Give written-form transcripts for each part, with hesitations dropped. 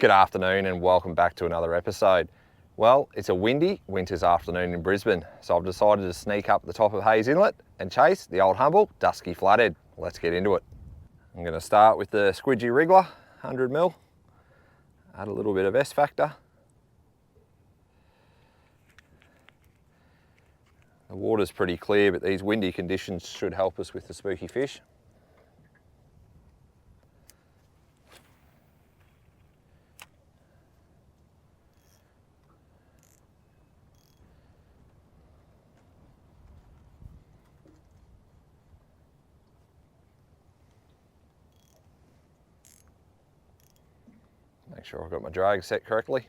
Good afternoon and welcome back to another episode. Well, it's a windy winter's afternoon in Brisbane, so I've decided to sneak up the top of Hayes Inlet and chase the old humble Dusky Flathead. Let's get into it. I'm going to start with the squidgy wriggler, 100mm. Add a little bit of S factor. The water's pretty clear, but these windy conditions should help us with the spooky fish. Make sure I've got my drag set correctly.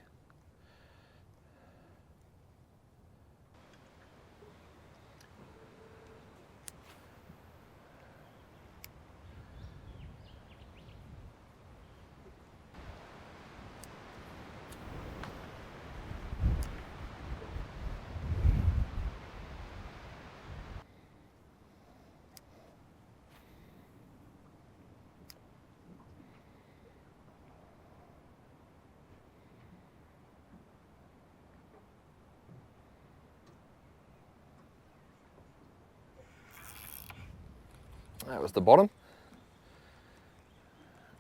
That was the bottom.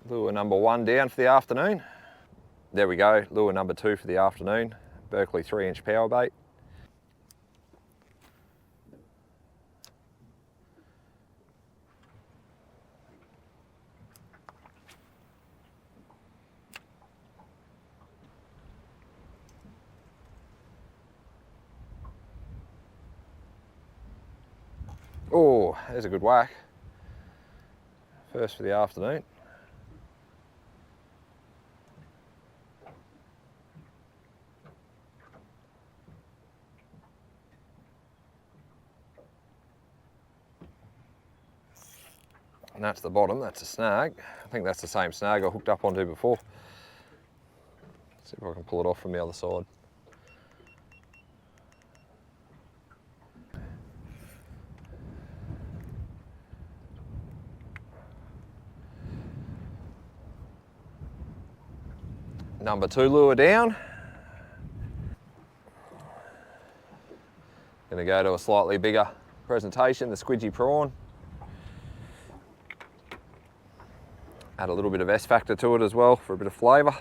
Lure number 1 down for the afternoon. There we go, lure number 2 for the afternoon. Berkeley 3-inch power bait. Oh, there's a good whack. First for the afternoon. And that's the bottom, that's a snag. I think that's the same snag I hooked up onto before. Let's see if I can pull it off from the other side. Number 2 lure down. Gonna go to a slightly bigger presentation, the squidgy prawn. Add a little bit of S factor to it as well for a bit of flavour.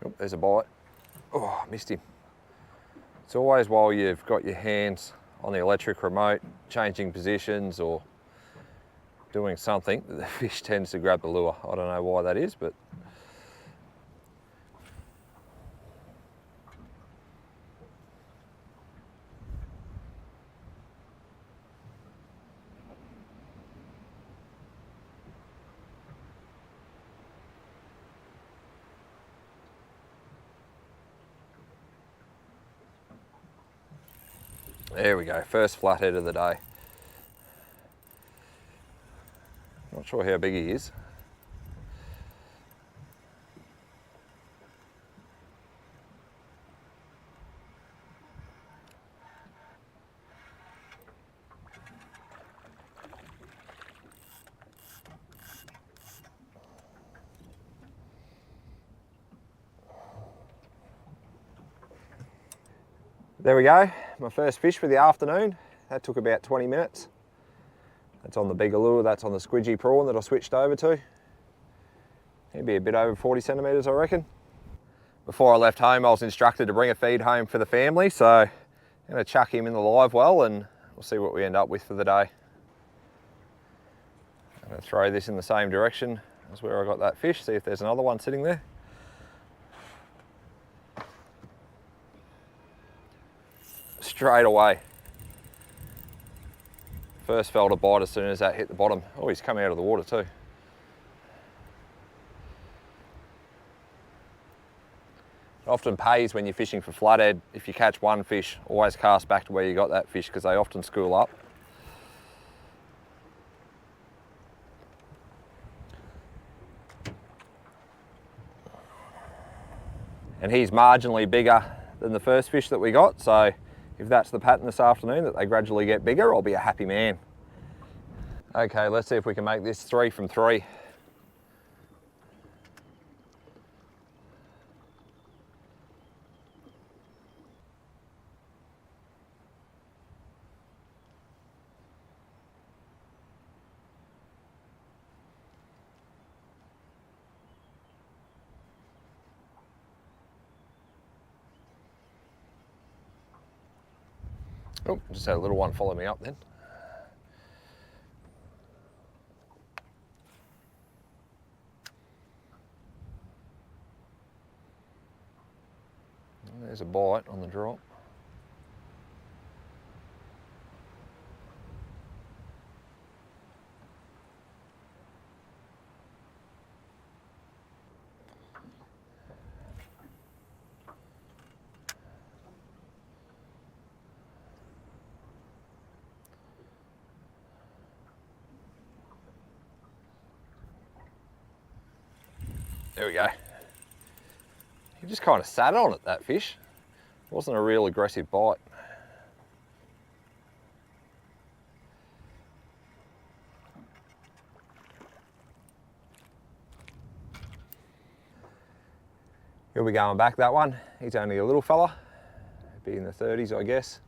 Oh, there's a bite. Oh, missed him. It's always while you've got your hands on the electric remote, changing positions or doing something, that the fish tends to grab the lure. I don't know why that is, but there we go, first flathead of the day. Not sure how big he is. There we go, my first fish for the afternoon. That took about 20 minutes. That's on the bigger lure, that's on the squidgy prawn that I switched over to. He'd be a bit over 40 centimetres, I reckon. Before I left home, I was instructed to bring a feed home for the family, so I'm going to chuck him in the live well and we'll see what we end up with for the day. I'm going to throw this in the same direction That's where I got that fish. See if there's another one sitting there. Straight away. First felt a bite as soon as that hit the bottom. Oh, he's come out of the water too. It often pays when you're fishing for flathead. If you catch one fish, always cast back to where you got that fish because they often school up. And he's marginally bigger than the first fish that we got, so if that's the pattern this afternoon, that they gradually get bigger, I'll be a happy man. Okay, let's see if we can make this 3 from 3. Oh, just had a little one follow me up then. There's a bite on the drop. There we go. He just kind of sat on it, that fish. It wasn't a real aggressive bite. He'll be going back, that one. He's only a little fella. Be in the 30s, I guess.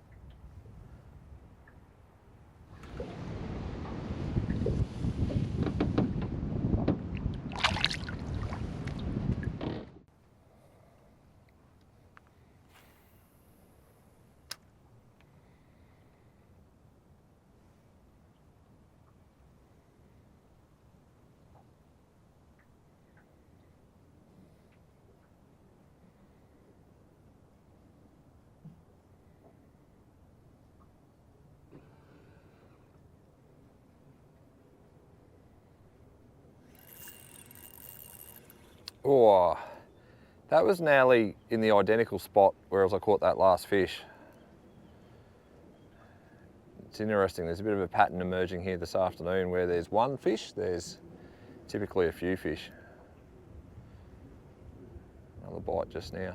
Oh, that was nearly in the identical spot whereas I caught that last fish. It's interesting, there's a bit of a pattern emerging here this afternoon where there's one fish, there's typically a few fish. Another bite just now.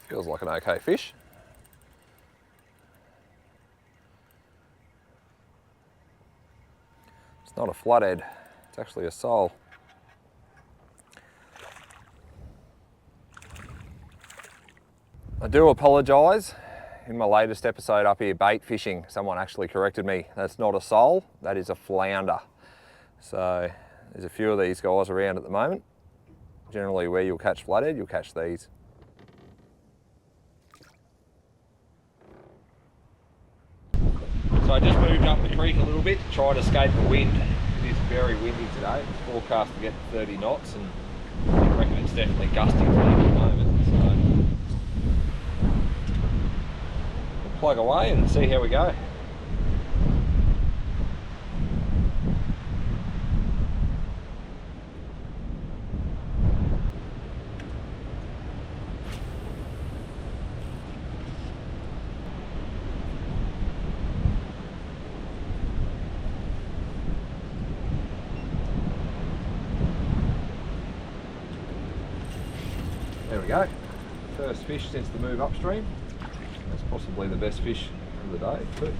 Feels like an okay fish. It's not a flathead, it's actually a sole. I do apologise. In my latest episode up here, bait fishing, someone actually corrected me. That's not a sole, that is a flounder. So there's a few of these guys around at the moment. Generally where you'll catch flathead, you'll catch these. So I just moved up the creek a little bit to try to escape the wind. It is very windy today. It's forecast to get 30 knots and I reckon it's definitely gusting today at the moment. So we'll plug away and see how we go. There we go. First fish since the move upstream. That's possibly the best fish of the day too.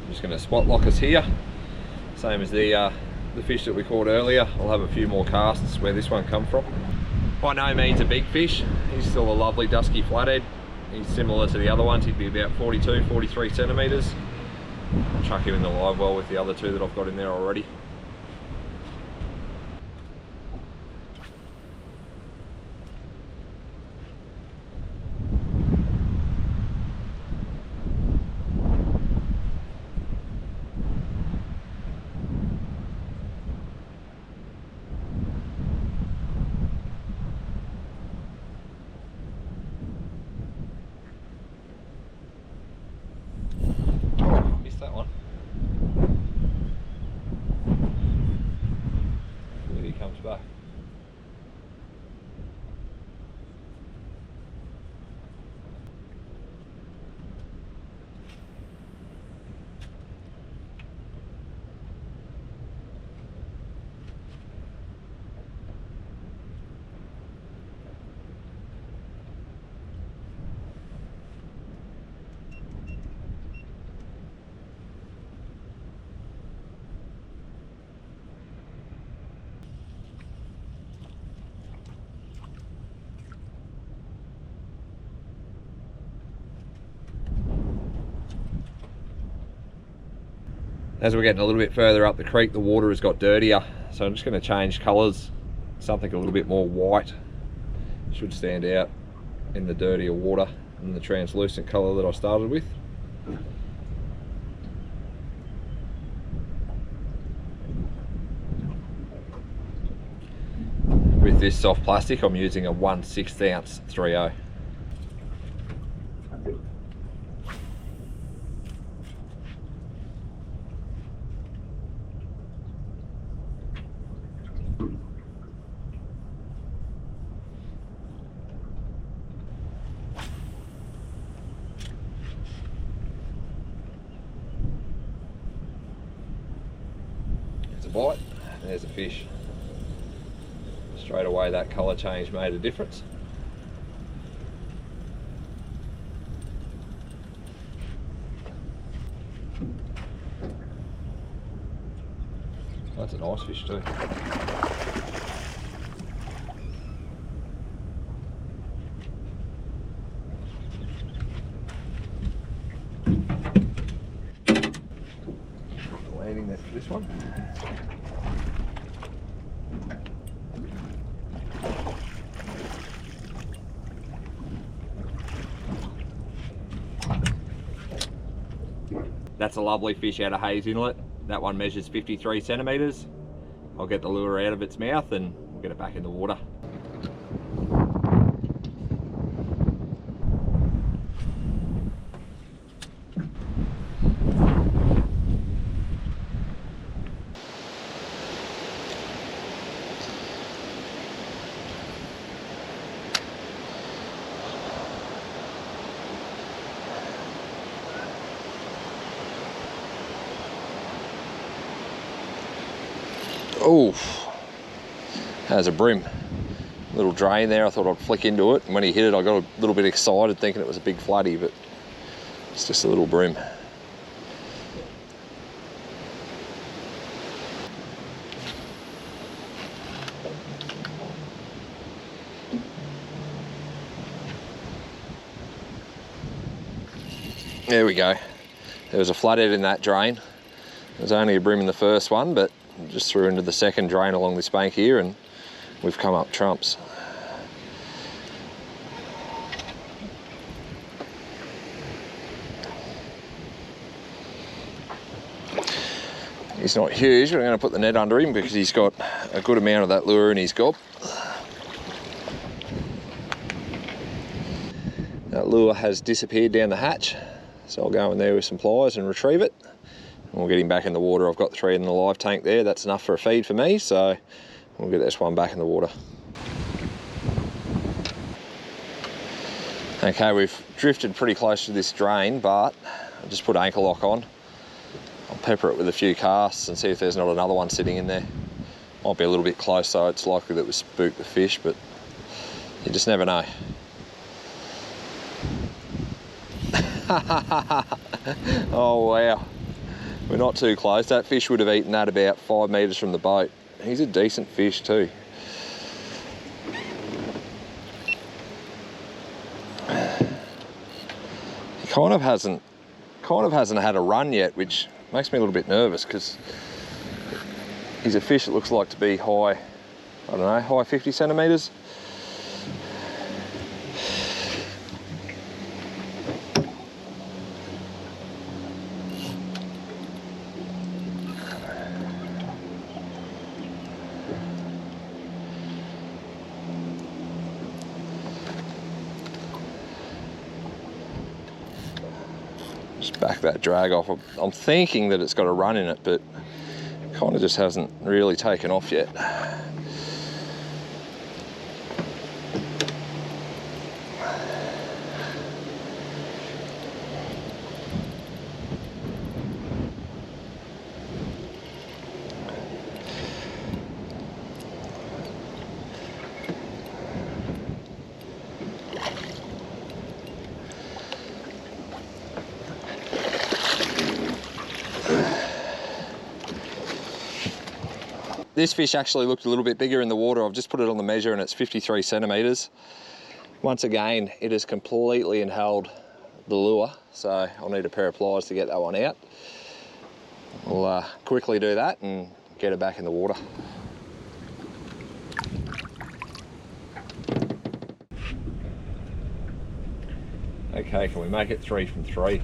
Just going to spot lock us here, same as the fish that we caught earlier. I'll have a few more casts where this one come from. By no means a big fish, he's still a lovely Dusky Flathead. He's similar to the other ones, he'd be about 42, 43 centimetres. I'll chuck him in the live well with the other two that I've got in there already. That one. There he comes back. As we're getting a little bit further up the creek, the water has got dirtier, so I'm just going to change colours. Something a little bit more white should stand out in the dirtier water than the translucent colour that I started with. With this soft plastic, I'm using a 1/6 ounce 3/0. There's a bite, and there's a fish. Straight away that colour change made a difference. That's a nice fish too. Landing that for this one. That's a lovely fish out of Hayes Inlet. That one measures 53 centimetres. I'll get the lure out of its mouth and we'll get it back in the water. Oh, has a brim. Little drain there, I thought I'd flick into it, and when he hit it I got a little bit excited thinking it was a big floodie, but it's just a little brim. There we go. There was a flathead in that drain. There's only a brim in the first one, but just threw into the second drain along this bank here and we've come up trumps. He's not huge, but I'm going to put the net under him because he's got a good amount of that lure in his gob. That lure has disappeared down the hatch, so I'll go in there with some pliers and retrieve it. We'll get him back in the water. I've got 3 in the live tank there. That's enough for a feed for me, so we'll get this one back in the water. Okay, we've drifted pretty close to this drain, but I'll just put anchor lock on. I'll pepper it with a few casts and see if there's not another one sitting in there. Might be a little bit close, so it's likely that we spooked the fish, but you just never know. Oh wow, we're not too close. That fish would have eaten that about 5 metres from the boat. He's a decent fish too. He kind of hasn't had a run yet, which makes me a little bit nervous because he's a fish that looks like to be high, I don't know, high 50 centimetres. Just back that drag off. I'm thinking that it's got a run in it, but it kind of just hasn't really taken off yet. This fish actually looked a little bit bigger in the water. I've just put it on the measure and it's 53 centimetres. Once again, it has completely inhaled the lure, so I'll need a pair of pliers to get that one out. We'll quickly do that and get it back in the water. Okay, can we make it 3 from 3?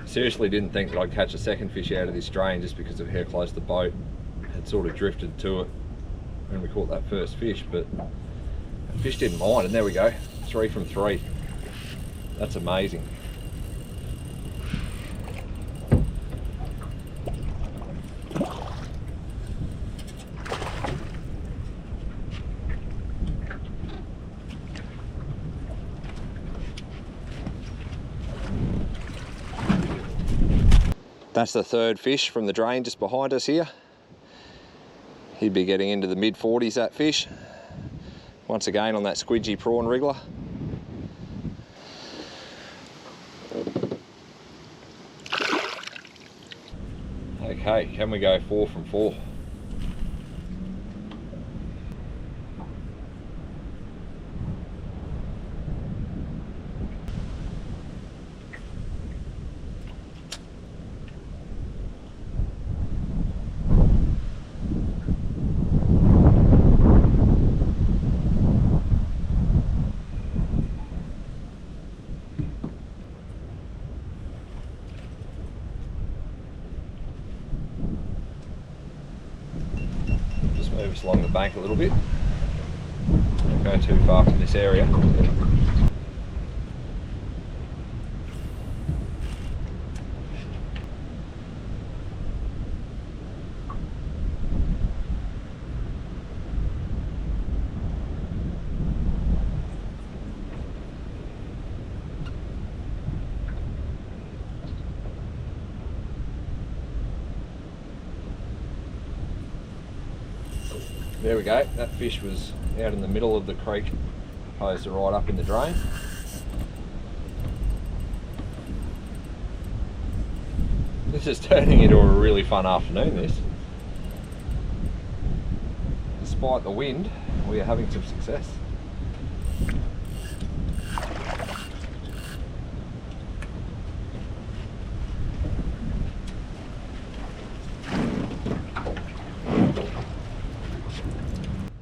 Seriously didn't think that I'd catch a second fish out of this drain just because of how close the boat had sort of drifted to it when we caught that first fish, but the fish didn't mind, and there we go, 3 from 3. That's amazing. That's the third fish from the drain just behind us here. He'd be getting into the mid-40s, that fish. Once again on that squidgy prawn wriggler. Okay, can we go 4 from 4? Move us along the bank a little bit. Don't go too far from this area. There we go, that fish was out in the middle of the creek, opposed to right up in the drain. This is turning into a really fun afternoon, this. Despite the wind, we are having some success.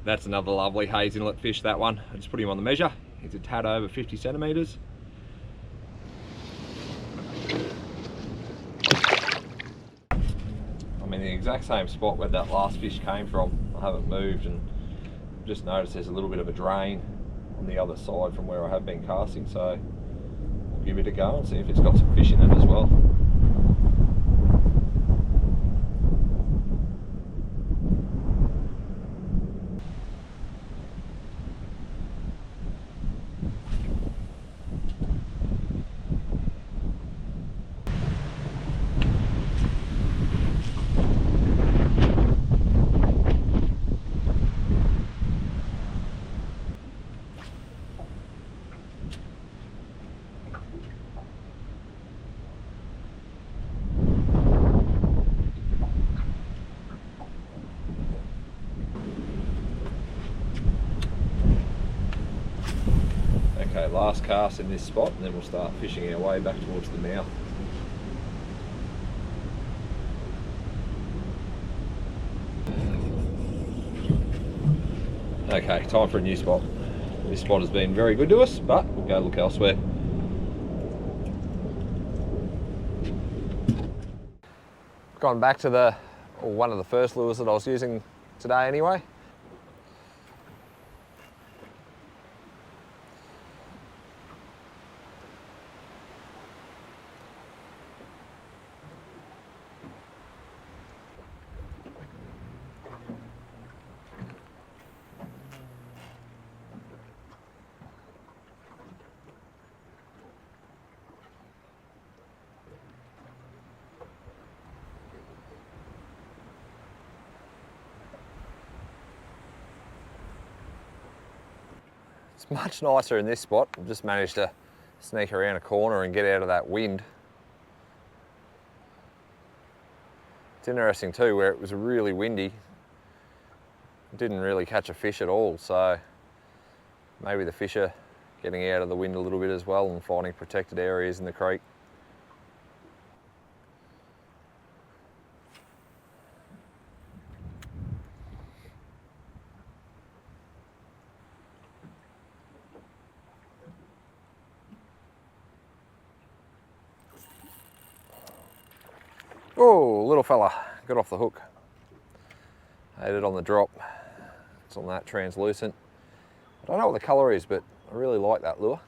That's another lovely Hayes Inlet fish, that one. I just put him on the measure. He's a tad over 50 centimetres. I'm in the exact same spot where that last fish came from. I haven't moved, and just noticed there's a little bit of a drain on the other side from where I have been casting, so we'll give it a go and see if it's got some fish in it as well. last cast in this spot, and then we'll start fishing our way back towards the mouth. Okay, time for a new spot. This spot has been very good to us, but we'll go look elsewhere. Gone back to one of the first lures that I was using today anyway. It's much nicer in this spot. I've just managed to sneak around a corner and get out of that wind. It's interesting too, where it was really windy, didn't really catch a fish at all, so maybe the fish are getting out of the wind a little bit as well and finding protected areas in the creek. Oh, little fella, got off the hook. Ate it on the drop. It's on that translucent. I don't know what the colour is, but I really like that lure.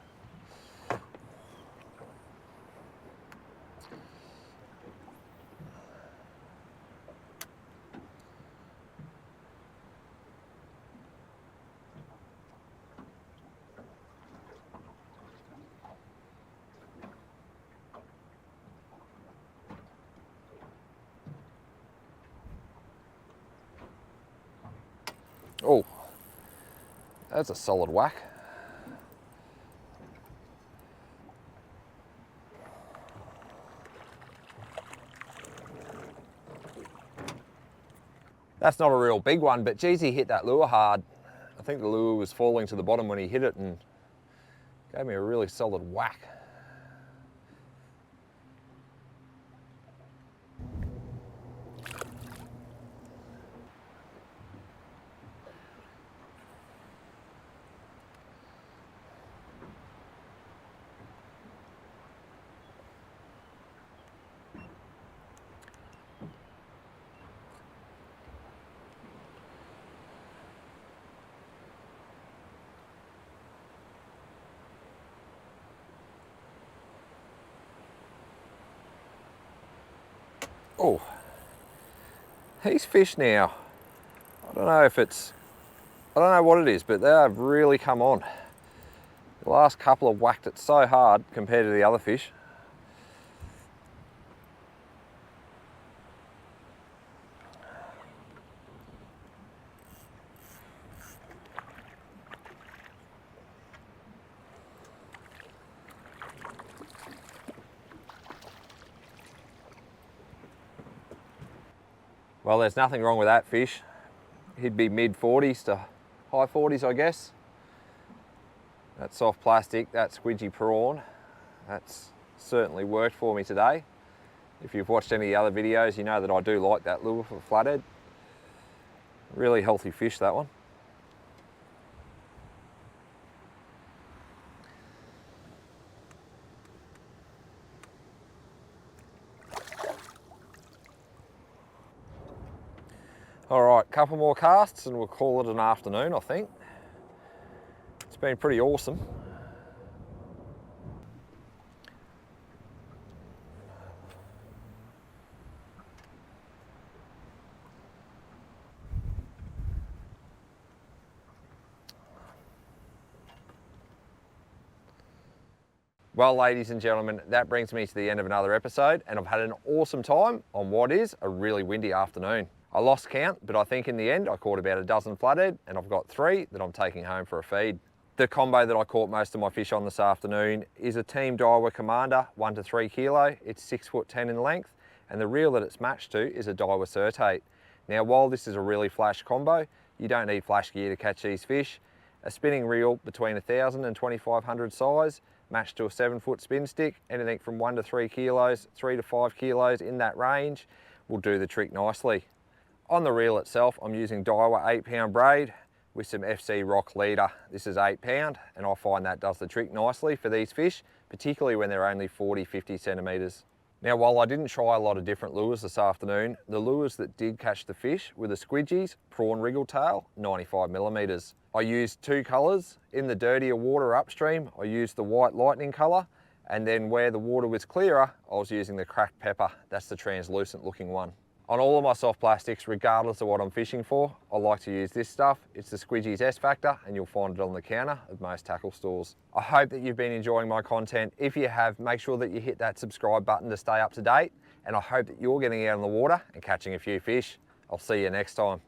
Oh, that's a solid whack. That's not a real big one, but geez, he hit that lure hard. I think the lure was falling to the bottom when he hit it and gave me a really solid whack. Oh, these fish now, I don't know what it is, but they have really come on. The last couple have whacked it so hard compared to the other fish. Well, there's nothing wrong with that fish. He'd be mid 40s to high 40s, I guess. That soft plastic, that squidgy prawn, that's certainly worked for me today. If you've watched any of the other videos, you know that I do like that lure for flathead. Really healthy fish, that one. All right, couple more casts and we'll call it an afternoon, I think. It's been pretty awesome. Well, ladies and gentlemen, that brings me to the end of another episode, and I've had an awesome time on what is a really windy afternoon. I lost count, but I think in the end I caught about a dozen flathead, and I've got 3 that I'm taking home for a feed. The combo that I caught most of my fish on this afternoon is a Team Daiwa Commander 1 to 3 kilo. It's 6'10" in length, and the reel that it's matched to is a Daiwa Certate. Now, while this is a really flash combo, you don't need flash gear to catch these fish, A spinning reel between 1,000 and 2,500 size, matched to a 7-foot spin stick, anything from 1 to 3 kilos, 3 to 5 kilos in that range will do the trick nicely. On the reel itself, I'm using Daiwa 8-pound braid with some FC Rock leader. This is 8-pound, and I find that does the trick nicely for these fish, particularly when they're only 40-50 centimetres. Now, while I didn't try a lot of different lures this afternoon, the lures that did catch the fish were the squidgies, prawn wriggletail, 95mm. I used 2 colours. In the dirtier water upstream, I used the white lightning colour, and then where the water was clearer, I was using the cracked pepper. That's the translucent looking one. On all of my soft plastics, regardless of what I'm fishing for, I like to use this stuff. It's the Squidgies S Factor, and you'll find it on the counter of most tackle stores. I hope that you've been enjoying my content. If you have, make sure that you hit that subscribe button to stay up to date, and I hope that you're getting out on the water and catching a few fish. I'll see you next time.